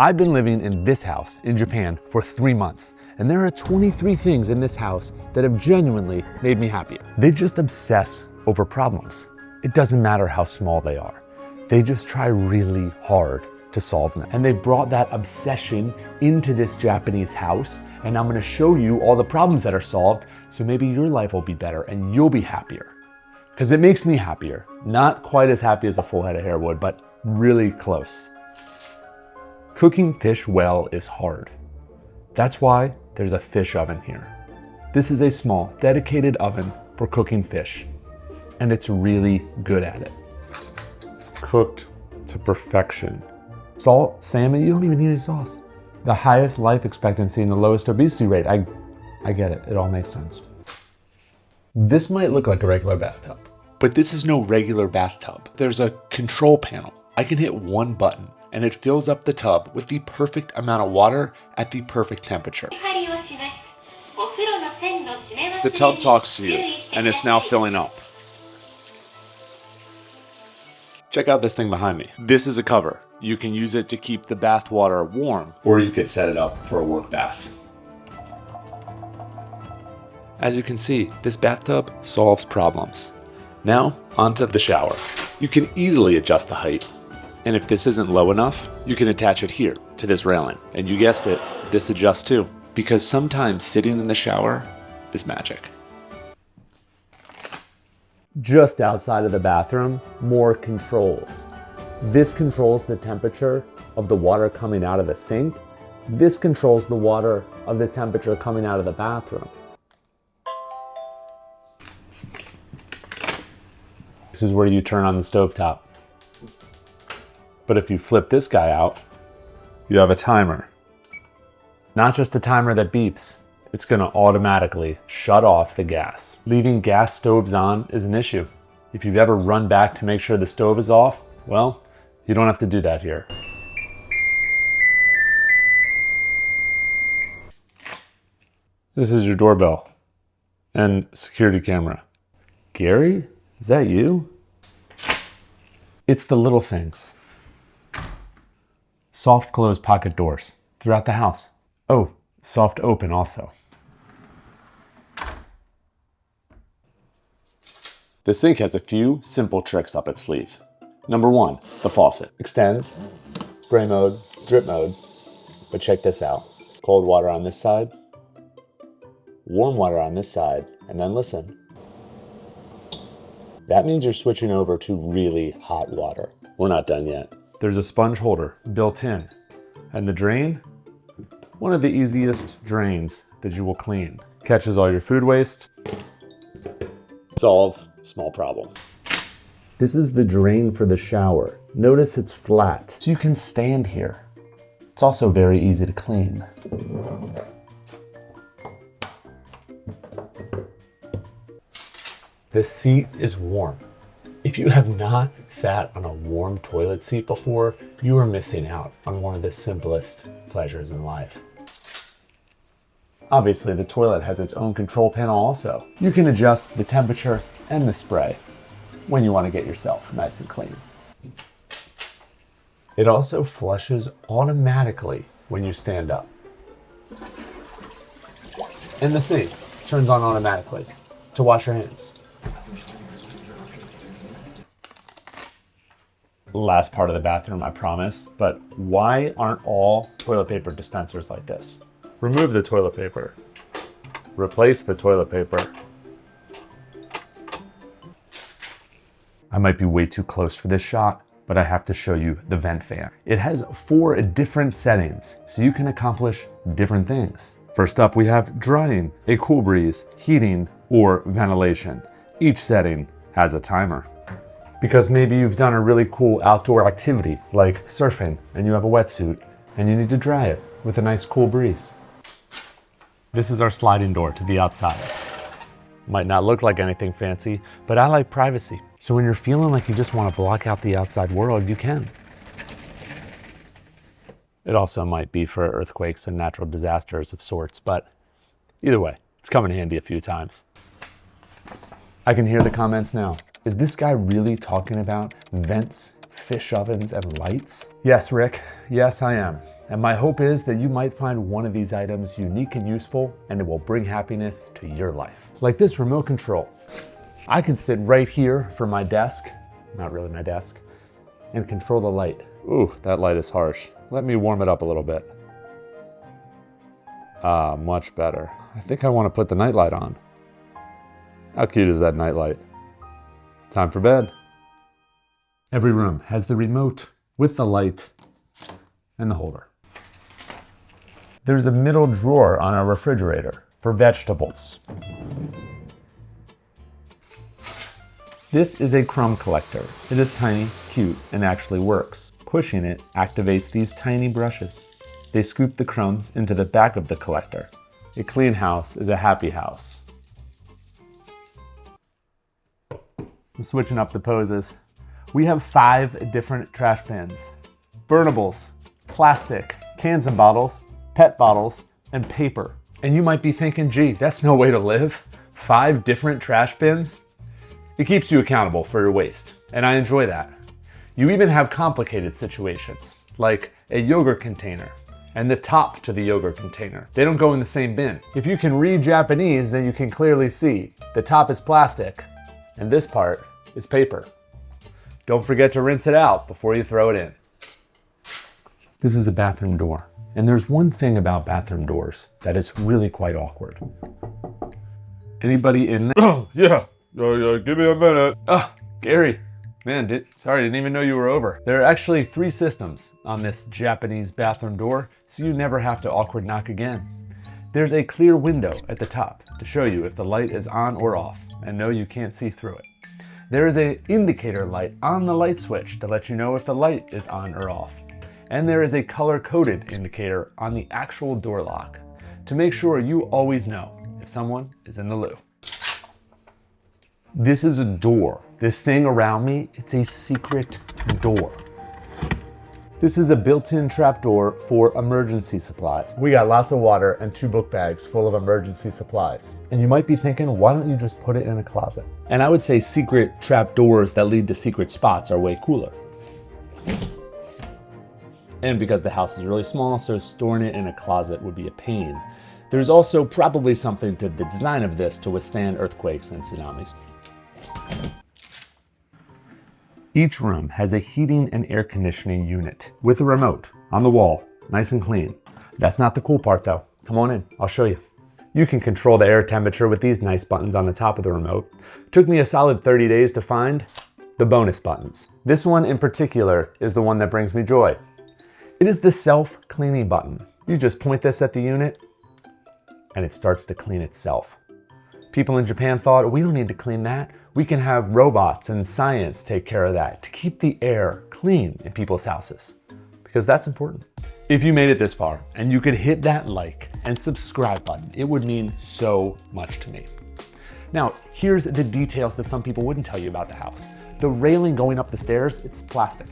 I've been living in this house in Japan for 3 months, and there are 23 things in this house that have genuinely made me happier. They just obsess over problems. It doesn't matter how small they are. They just try really hard to solve them. And they brought that obsession into this Japanese house, and I'm gonna show you all the problems that are solved, so maybe your life will be better and you'll be happier. Because it makes me happier. Not quite as happy as a full head of hair would, but really close. Cooking fish well is hard. That's why there's a fish oven here. This is a small, dedicated oven for cooking fish, and it's really good at it. Cooked to perfection. Salt, salmon, you don't even need any sauce. The highest life expectancy and the lowest obesity rate. I get it, it all makes sense. This might look like a regular bathtub, but this is no regular bathtub. There's a control panel. I can hit one button and it fills up the tub with the perfect amount of water at the perfect temperature. The tub talks to you and it's now filling up. Check out this thing behind me. This is a cover. You can use it to keep the bath water warm, or you could set it up for a work bath. As you can see, this bathtub solves problems. Now, onto the shower. You can easily adjust the height. And if this isn't low enough, you can attach it here to this railing. And you guessed it, this adjusts too. Because sometimes sitting in the shower is magic. Just outside of the bathroom, more controls. This controls the temperature of the water coming out of the sink. This controls the water of the temperature coming out of the bathroom. This is where you turn on the stovetop. But if you flip this guy out, you have a timer. Not just a timer that beeps. It's gonna automatically shut off the gas. Leaving gas stoves on is an issue. If you've ever run back to make sure the stove is off, well, you don't have to do that here. This is your doorbell and security camera. Gary, is that you? It's the little things. Soft close pocket doors throughout the house. Oh, soft open also. The sink has a few simple tricks up its sleeve. Number 1, the faucet. Extends, spray mode, drip mode. But check this out. Cold water on this side, warm water on this side, and then listen. That means you're switching over to really hot water. We're not done yet. There's a sponge holder built in, and the drain, one of the easiest drains that you will clean. Catches all your food waste, solves small problem. This is the drain for the shower. Notice it's flat, so you can stand here. It's also very easy to clean. The seat is warm. If you have not sat on a warm toilet seat before, you are missing out on one of the simplest pleasures in life. Obviously, the toilet has its own control panel also. You can adjust the temperature and the spray when you want to get yourself nice and clean. It also flushes automatically when you stand up. And the sink turns on automatically to wash your hands. Last part of the bathroom, I promise, but why aren't all toilet paper dispensers like this? Remove the toilet paper. Replace the toilet paper. I might be way too close for this shot, but I have to show you the vent fan. It has 4 different settings, so you can accomplish different things. First up, we have drying, a cool breeze, heating, or ventilation. Each setting has a timer. Because maybe you've done a really cool outdoor activity like surfing and you have a wetsuit and you need to dry it with a nice cool breeze. This is our sliding door to the outside. Might not look like anything fancy, but I like privacy. So when you're feeling like you just want to block out the outside world, you can. It also might be for earthquakes and natural disasters of sorts, but either way, it's come in handy a few times. I can hear the comments now. Is this guy really talking about vents, fish ovens and lights? Yes, Rick, yes, I am. And my hope is that you might find one of these items unique and useful, and it will bring happiness to your life. Like this remote control. I can sit right here from my desk, not really my desk, and control the light. Ooh, that light is harsh. Let me warm it up a little bit. Ah, much better. I think I want to put the nightlight on. How cute is that nightlight? Time for bed. Every room has the remote with the light and the holder. There's a middle drawer on our refrigerator for vegetables. This is a crumb collector. It is tiny, cute, and actually works. Pushing it activates these tiny brushes. They scoop the crumbs into the back of the collector. A clean house is a happy house. I'm switching up the poses. We have 5 different trash bins. Burnables, plastic, cans and bottles, pet bottles, and paper. And you might be thinking, gee, that's no way to live. 5 different trash bins? It keeps you accountable for your waste, and I enjoy that. You even have complicated situations, like a yogurt container and the top to the yogurt container. They don't go in the same bin. If you can read Japanese, then you can clearly see the top is plastic and this part is paper. Don't forget to rinse it out before you throw it in. This is a bathroom door, and there's one thing about bathroom doors that is really quite awkward. Anybody in there? Oh, yeah. Give me a minute. Oh, Gary. Man, sorry, didn't even know you were over. There are actually 3 systems on this Japanese bathroom door, so you never have to awkward knock again. There's a clear window at the top to show you if the light is on or off, and no, you can't see through it. There is an indicator light on the light switch to let you know if the light is on or off. And there is a color-coded indicator on the actual door lock to make sure you always know if someone is in the loo. This is a door. This thing around me, it's a secret door. This is a built-in trapdoor for emergency supplies. We got lots of water and 2 book bags full of emergency supplies. And you might be thinking, why don't you just put it in a closet? And I would say secret trapdoors that lead to secret spots are way cooler. And because the house is really small, so storing it in a closet would be a pain. There's also probably something to the design of this to withstand earthquakes and tsunamis. Each room has a heating and air conditioning unit with a remote on the wall, nice and clean. That's not the cool part though. Come on in, I'll show you. You can control the air temperature with these nice buttons on the top of the remote. Took me a solid 30 days to find the bonus buttons. This one in particular is the one that brings me joy. It is the self-cleaning button. You just point this at the unit and it starts to clean itself. People in Japan thought, we don't need to clean that. We can have robots and science take care of that to keep the air clean in people's houses, because that's important. If you made it this far and you could hit that like and subscribe button, it would mean so much to me. Now, here's the details that some people wouldn't tell you about the house. The railing going up the stairs, it's plastic.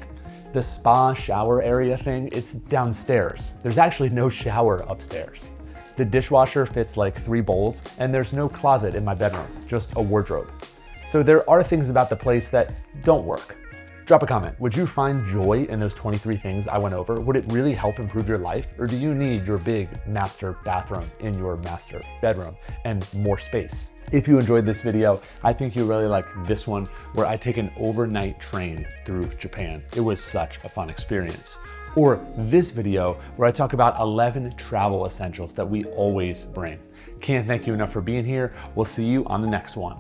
The spa shower area thing, it's downstairs. There's actually no shower upstairs. The dishwasher fits like 3 bowls, and there's no closet in my bedroom, just a wardrobe. So there are things about the place that don't work. Drop a comment. Would you find joy in those 23 things I went over? Would it really help improve your life? Or do you need your big master bathroom in your master bedroom and more space? If you enjoyed this video, I think you'll really like this one where I take an overnight train through Japan. It was such a fun experience. Or this video where I talk about 11 travel essentials that we always bring. Can't thank you enough for being here. We'll see you on the next one.